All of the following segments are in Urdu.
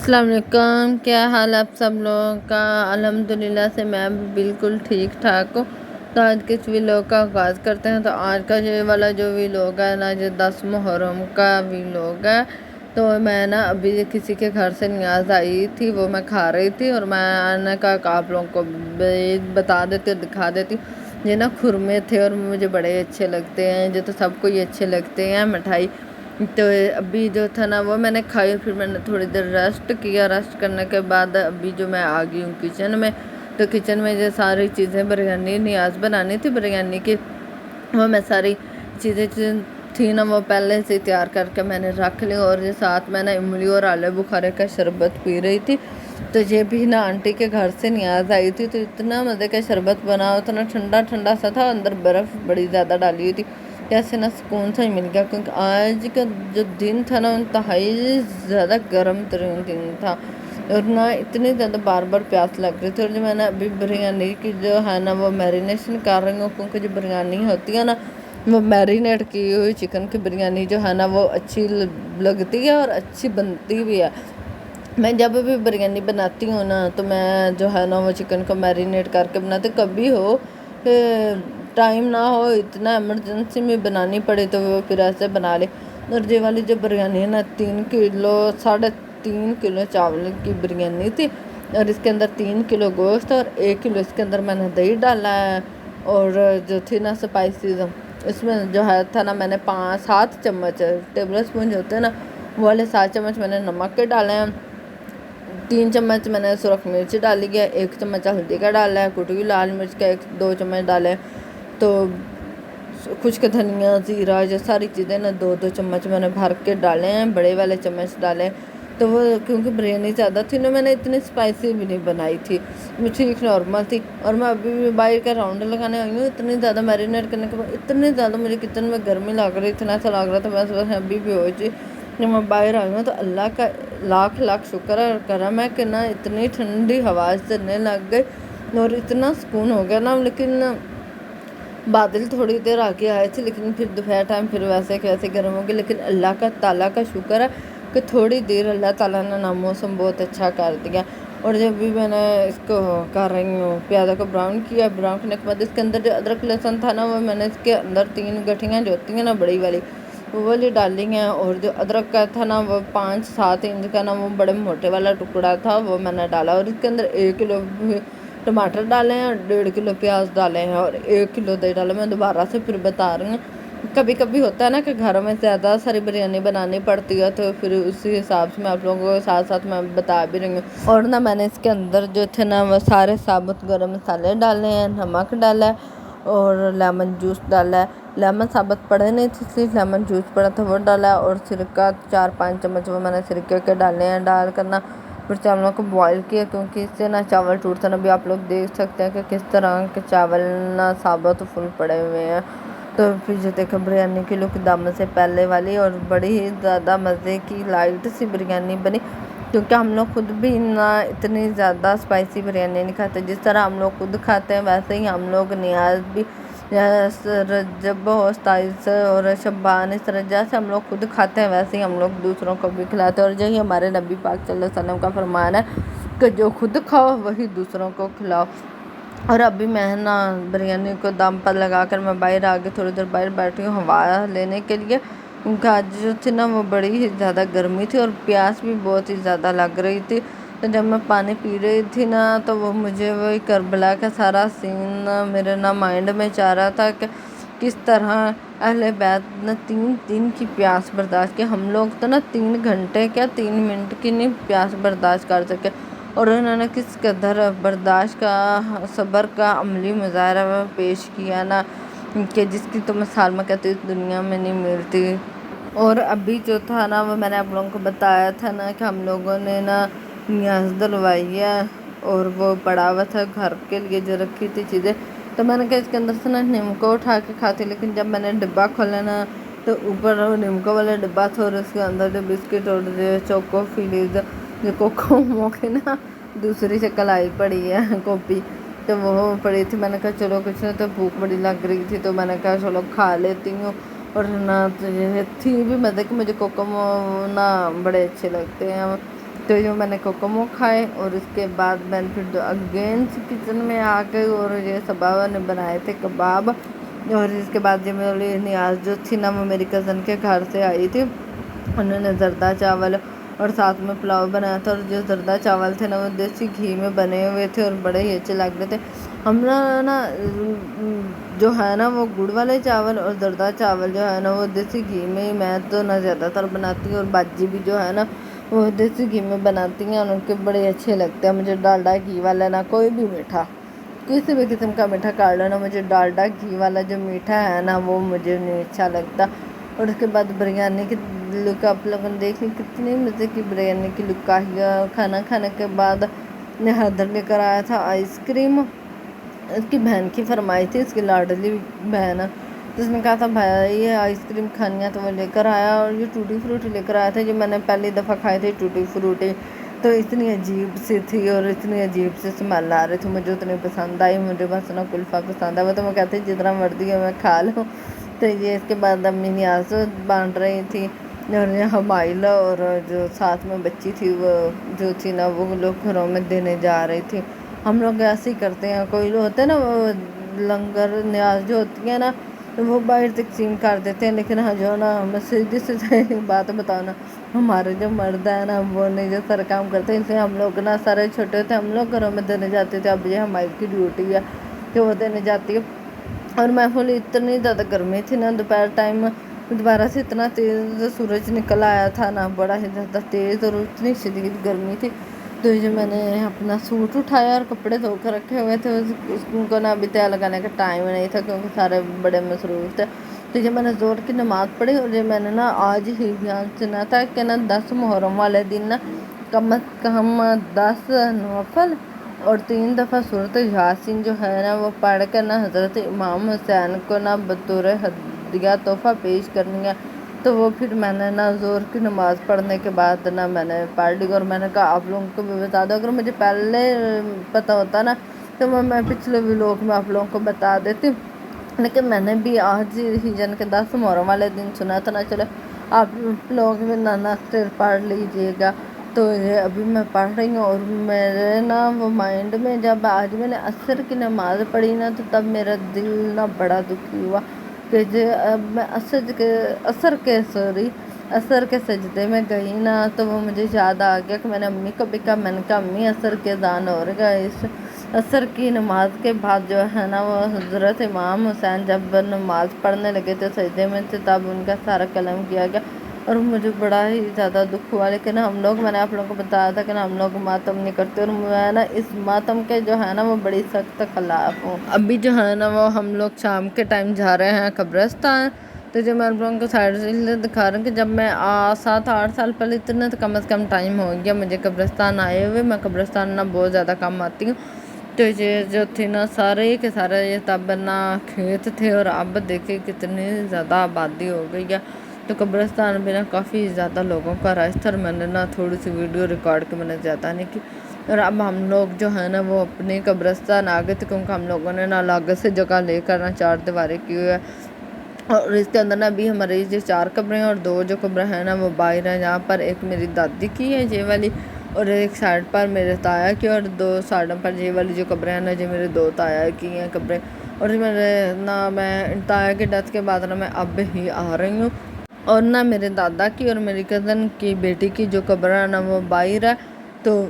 السلام علیکم، کیا حال آپ سب لوگوں کا؟ الحمدللہ سے میں بھی بالکل ٹھیک ٹھاک ہوں۔ تو آج کس ویلوگ کا آغاز کرتے ہیں۔ تو آج کا یہ والا جو ویلوگ ہے نا، جو 10 محرم کا ویلوگ ہے، تو میں نا ابھی کسی کے گھر سے نیاز آئی تھی، وہ میں کھا رہی تھی اور میں نے کہا کہ آپ لوگوں کو بتا دیتی اور دکھا دیتی۔ یہ نا خورمے تھے اور مجھے بڑے اچھے لگتے ہیں، جو تو سب کو ہی اچھے لگتے ہیں مٹھائی۔ تو ابھی جو تھا نا وہ میں نے کھائی اور پھر میں نے تھوڑی دیر ریسٹ کیا۔ ریسٹ کرنے کے بعد ابھی جو میں آ گئی ہوں کچن میں، تو کچن میں جو ساری چیزیں بریانی نیاز بنانی تھی بریانی کی، وہ میں ساری چیزیں تھی نا وہ پہلے سے تیار کر کے میں نے رکھ لی، اور ساتھ میں نے املی اور آلو بخارے کا شربت پی رہی تھی۔ تو یہ بھی نا آنٹی کے گھر سے نیاز آئی تھی، تو اتنا مزے کا شربت بنا، اتنا ٹھنڈا ٹھنڈا سا تھا، اندر برف بڑی زیادہ ڈالی ہوئی تھی، کیسے نا سکون سا ہی مل گیا، کیونکہ آج کا جو دن تھا نا انتہائی زیادہ گرم ترین دن تھا، اور نہ اتنی زیادہ بار بار پیاس لگ رہی تھی۔ اور جو میں نے ابھی بریانی کی جو ہے نا وہ میرینیشن کر رہی ہوں، کیونکہ جو بریانی ہوتی ہے نا وہ میرینیٹ کی ہوئی چکن کی بریانی جو ہے نا وہ اچھی لگتی ہے اور اچھی بنتی بھی ہے۔ میں جب بھی بریانی بناتی ہوں نا تو میں جو ہے نا وہ چکن کو میرینیٹ کر کے بناتی، کبھی ہو کہ ٹائم نہ ہو، اتنا ایمرجنسی میں بنانی پڑے تو وہ پھر ایسے بنا لے۔ اور یہ والی جو بریانی ہے نا 3.5 کلو چاول کی بریانی تھی، اور اس کے اندر 3 کلو گوشت اور 1 کلو اس کے اندر میں نے دہی ڈالا ہے، اور جو تھی نا سپائسیز اس میں جو ہے تھا نا میں نے 7 چمچ ٹیبل اسپون جو ہوتے ہیں نا وہ والے 7 چمچ میں نے نمک کے ڈالے ہیں، 3 چمچ میں نے سرخ مرچ ڈالی ہے، 1 چمچ ہلدی کا ڈالا ہے، کٹی ہوئی لال مرچ کا 2 چمچ ڈالے، تو خشک دھنیا زیرہ یہ ساری چیزیں نا 2 چمچ میں نے بھر کے ڈالے ہیں، بڑے والے چمچ ڈالے۔ تو وہ کیونکہ بریانی زیادہ تھی نا، میں نے اتنی اسپائسی بھی نہیں بنائی تھی، ٹھیک نارمل تھی۔ اور میں ابھی بھی باہر کا راؤنڈ لگانے آئی ہوں، اتنی زیادہ میرینیٹ کرنے کے بعد اتنی زیادہ مجھے کچن میں گرمی لگ رہی، اتنا ایسا لگ رہا تھا بس ابھی بھی ہو جی۔ جب میں باہر آئی ہوں تو اللہ کا لاکھ لاکھ شکر اور کرم ہے کہ نا اتنی ٹھنڈی ہوا چلنے لگ گئی اور اتنا سکون ہو گیا نا۔ لیکن بادل تھوڑی دیر آگے آئے تھے، لیکن پھر دوپہر ٹائم پھر ویسے گرم ہو گئی، لیکن اللہ تعالیٰ کا شکر ہے کہ تھوڑی دیر اللہ تعالیٰ نے نا موسم بہت اچھا کر دیا۔ اور جب بھی میں نے اس کو کر رہی ہوں پیازا کو براؤن کیا، براؤن کرنے کے بعد اس کے اندر جو ادرک لہسن تھا نا وہ میں نے اس کے اندر 3 گٹھیاں جو ہوتی ہیں نا بڑی والی وہ والی ڈالی ہیں، اور جو ادرک کا تھا نا وہ 5-7 انچ کا نا وہ بڑے موٹے والا ٹکڑا تھا وہ میں نے ڈالا، اور اس کے اندر 1 کلو ٹماٹر ڈالے ہیں اور 1.5 کلو پیاز ڈالے ہیں اور 1 کلو دہی ڈالا۔ میں دوبارہ سے پھر بتا رہی ہوں، کبھی کبھی ہوتا ہے نا کہ گھروں میں زیادہ ساری بریانی بنانی پڑتی ہے، تو پھر اسی حساب سے میں آپ لوگوں کو ساتھ ساتھ میں بتا بھی رہی ہوں۔ اور نا میں نے اس کے اندر جو تھے نا وہ سارے ثابت گرم مسالے ڈالے ہیں، نمک ڈالا ہے اور لیمن جوس ڈالا ہے۔ لیمن ثابت پڑے نہیں تھے اس لیے لیمن جوس پڑا تھا وہ ڈالا ہے، اور سرکہ 4-5 چمچ وہ میں نے سرکے کے ڈالے ہیں، ڈال کر نا پھر چاولوں کو بوائل کیا، کیونکہ اس سے نا چاول ٹوٹتا نا بھی آپ لوگ دیکھ سکتے ہیں کہ کس طرح کے چاول نا ثابت فل پڑے ہوئے ہیں۔ تو پھر جو دیکھو بریانی کی لک دم سے پہلے والی، اور بڑی ہی زیادہ مزے کی لائٹ سی بریانی بنی، کیونکہ ہم لوگ خود بھی نا اتنی زیادہ اسپائسی بریانی نہیں کھاتے، جس طرح ہم لوگ خود کھاتے ہیں ویسے ہی ہم لوگ نیاز بھی رجب استائز اور شبان اس طرح جیسے ہم لوگ خود کھاتے ہیں ویسے ہی ہم لوگ دوسروں کو بھی کھلاتے ہیں، اور یہی ہمارے نبی پاک صلی اللہ علیہ وسلم کا فرمان ہے کہ جو خود کھاؤ وہی دوسروں کو کھلاؤ۔ اور ابھی میں نا بریانی کو دم پر لگا کر میں باہر آ گئی، تھوڑی دیر باہر بیٹھی ہوں ہوا لینے کے لیے، کیونکہ آج جو تھی نا وہ بڑی ہی زیادہ گرمی تھی اور پیاس بھی بہت ہی زیادہ لگ رہی تھی۔ تو جب میں پانی پی رہی تھی نا تو وہ مجھے وہی کربلا کا سارا سین میرے نا مائنڈ میں چاہ رہا تھا کہ کس طرح اہل بیت نے 3 دن کی پیاس برداشت کی، ہم لوگ تو نا 3 گھنٹے کیا 3 منٹ کی نہیں پیاس برداشت کر سکے، اور انہوں نے کس قدر برداشت کا صبر کا عملی مظاہرہ پیش کیا نا کہ جس کی تو مثال میں کہتی اس دنیا میں نہیں ملتی۔ اور ابھی جو تھا نا وہ میں نے آپ لوگوں کو بتایا تھا نا کہ ہم لوگوں نے نا نیاز دلوائی ہے، اور وہ پڑا ہوا تھا گھر کے لیے جو رکھی تھی چیزیں، تو میں نے کہا اس کے اندر سے نا نمکو اٹھا کے کھاتی، لیکن جب میں نے ڈبہ کھولا نا تو اوپر وہ نمکو والا ڈبہ تھا، اور اس کے اندر جو بسکٹ اور جو چوکو فیلیز جو کوکو کی نا دوسری شکل آئی پڑی ہے کاپی، تو وہ پڑی تھی۔ میں نے کہا چلو کچھ نہیں، تو بھوک بڑی لگ رہی تھی تو میں نے کہا چلو کھا لیتی ہوں، اور نا تو یہ تھی بھی مزے کہ مجھے کوکو نا بڑے اچھے لگتے ہیں، تو جو میں نے کوکمو کھائے اور اس کے بعد میں نے پھر اگین کچن میں آ گئی اور یہ صبا نے بنائے تھے کباب، اور اس کے بعد جو میری نیاز جو تھی نا وہ میری کزن کے گھر سے آئی تھی، انہوں نے زردہ چاول اور ساتھ میں پلاؤ بنایا تھا، اور جو زردہ چاول تھے نا وہ دیسی گھی میں بنے ہوئے تھے اور بڑے ہی اچھے لگ رہے تھے۔ ہم نا جو ہے نا وہ گڑ والے چاول اور زردہ چاول جو ہے نا وہ دیسی گھی میں میں تو نا زیادہ تر بناتی ہوں، اور باجی بھی جو ہے نا وہ دیسی گھی میں بناتی ہیں اور ان کے بڑے اچھے لگتے ہیں۔ مجھے ڈالڈا گھی والا نا کوئی بھی میٹھا، کسی بھی قسم کا میٹھا کاٹ لو نا، مجھے ڈالڈا گھی والا جو میٹھا ہے نا وہ مجھے نہیں اچھا لگتا۔ اور اس کے بعد بریانی کی لک آپ لوگوں نے دیکھ لی، کتنی مزے کی بریانی کی لک آئی ہے۔ کھانا کھانے کے بعد نے حیدر لے کر آیا تھا آئس کریم، اس کی بہن کی فرمائی تھی، اس کی لاڈلی بہن، تو اس نے کہا تھا بھائی یہ آئس کریم کھانی ہے تو وہ لے کر آیا، اور یہ ٹوٹی فروٹی لے کر آیا تھا، جو میں نے پہلی دفعہ کھائی تھی ٹوٹی فروٹی، تو اتنی عجیب سی تھی اور اتنی عجیب سی اسمیل آ رہی تھی، مجھے اتنی پسند آئی۔ مجھے بس نا کلفہ پسند ہے، وہ تو میں کہتی جتنا مرضی ہے میں کھا لوں۔ تو یہ اس کے بعد امی نیاز بانٹ رہی تھی، اور ہمائلہ اور جو ساتھ میں بچی تھی وہ جو تھی نا وہ لوگ گھروں میں دینے جا رہی تھی۔ ہم لوگ ایسے ہی کرتے ہیں، کوئی لوگ ہوتے ہیں نا وہ لنگر نیاز جو ہوتی ہے نا وہ باہر تقسیم کر دیتے ہیں، لیکن ہاں جو نا میں سیدھی سی بات بتاؤں نا، ہمارے جو مرد ہیں نا وہ نہیں جو سارا کام کرتے ہیں، اس لیے ہم لوگ نا سارے چھوٹے ہوتے ہیں ہم لوگ گھروں میں دینے جاتے تھے، اب یہ ہماری کی ڈیوٹی ہے کہ وہ دینے جاتی ہے۔ اور محفل اتنی زیادہ گرمی تھی نا، دوپہر ٹائم دوبارہ سے اتنا تیز سورج نکل آیا تھا نا، بڑا ہی زیادہ تیز اور اتنی شدید گرمی تھی، تو جو میں نے اپنا سوٹ اٹھایا اور کپڑے دھو کر رکھے ہوئے تھے، اس کو نا ابھی تیل لگانے کا ٹائم نہیں تھا کیونکہ سارے بڑے مصروف تھے، تو جب میں نے زور کی نماز پڑھی، اور جب میں نے نا آج ہی بیان سنا تھا کہ نا 10 محرم والے دن نا کم از کم 10 نوافل اور 3 دفعہ سورۃ یاسین جو ہے نا وہ پڑھ کر نا حضرت امام حسین کو نا بطور ہدیہ تحفہ پیش کرنی ہے، تو وہ پھر میں نے نا زور کی نماز پڑھنے کے بعد نا میں نے پڑھ لی، اور میں نے کہا آپ لوگوں کو بھی بتا دو، اگر مجھے پہلے پتہ ہوتا نا تو میں پچھلے ولاگ میں آپ لوگوں کو بتا دیتی، لیکن میں نے بھی آج ہی جن کے 10 محرم والے دن سنا تھا نا، چلو آپ لوگ بھی نا سر پڑھ لیجیے گا، تو یہ ابھی میں پڑھ رہی ہوں۔ اور میرے نا وہ مائنڈ میں جب آج میں نے عصر کی نماز پڑھی نا تو تب میرا دل نا بڑا دکھی ہوا کہ اب میں عصر کے سجدے میں گئی نا تو وہ مجھے یاد آ گیا کہ میں نے امی کو بھی کہا، میں نے کہا امی عصر کے اذان ہو رہا ہے، اس عصر کی نماز کے بعد جو ہے نا وہ حضرت امام حسین جب نماز پڑھنے لگے تھے سجدے میں تھے، تب ان کا سارا کلام کیا گیا، اور مجھے بڑا ہی زیادہ دکھ ہوا۔ لیکن میں نے آپ لوگوں کو بتایا تھا کہ ہم لوگ ماتم نہیں کرتے، اور میں نا اس ماتم کے جو ہے نا وہ بڑی سخت خلاف ہوں۔ ابھی جو ہے نا وہ ہم لوگ شام کے ٹائم جا رہے ہیں قبرستان، تو جو میں آپ لوگوں کو سائڈ سے دکھا رہا ہوں کہ جب میں 7-8 سال پہلے اتنا تو کم از کم ٹائم ہو گیا مجھے قبرستان آئے ہوئے، میں قبرستان نا بہت زیادہ کم آتی ہوں، تو یہ جو تھی نا سارے کے سارے یہ تب نا کھیت تھے، اور اب دیکھیں کتنی زیادہ آبادی ہو گئی ہے، تو قبرستان میں نا کافی زیادہ لوگوں کا رش تھا، اور میں نے نا تھوڑی سی ویڈیو ریکارڈ کے میں نے زیادہ نہیں کی، اور اب ہم لوگ جو ہے نا وہ اپنی قبرستان آ گئے تھے، کیونکہ ہم لوگوں نے نا لاگت سے جگہ لے کر نا 4 دیواری کی ہوئی ہے، اور اس کے اندر نا ابھی ہمارے یہ 4 قبریں ہیں، اور 2 جو قبریں ہیں نا وہ باہر ہیں، یہاں پر ایک میری دادی کی ہے یہ والی، اور ایک سائڈ پر میرے تایا کی، اور 2 سائڈوں پر یہ والی جو قبریں ہیں نا جو میرے 2 تایا کی ہیں قبریں، اور میں تایا کی ڈیتھ کے بعد نا میں اب ہی آ رہی ہوں، اور نا میرے دادا کی اور میری کزن کی بیٹی کی جو قبر ہے نا وہ باہر ہے، تو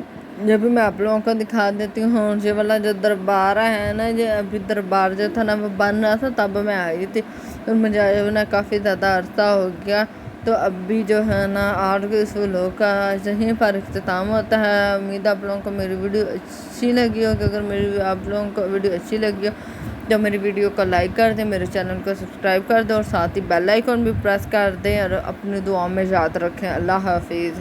یہ بھی میں آپ لوگوں کو دکھا دیتی ہوں۔ یہ والا جو دربار ہے نا، یہ ابھی دربار جو تھا نا وہ بن رہا تھا تب میں آئی تھی، اور مجھے آئے نا کافی زیادہ عرصہ ہو گیا، تو اب بھی جو ہے نا آج کے اس ولاگ کا یہیں پر اختتام ہوتا ہے۔ امید آپ لوگوں کو میری ویڈیو اچھی لگی ہوگی، اگر آپ لوگوں کو ویڈیو اچھی لگی ہو تو میری ویڈیو کو لائک کر دیں، میرے چینل کو سبسکرائب کر دیں، اور ساتھ ہی بیل آئیکن بھی پریس کر دیں، اور اپنی دعاؤں میں یاد رکھیں۔ اللہ حافظ۔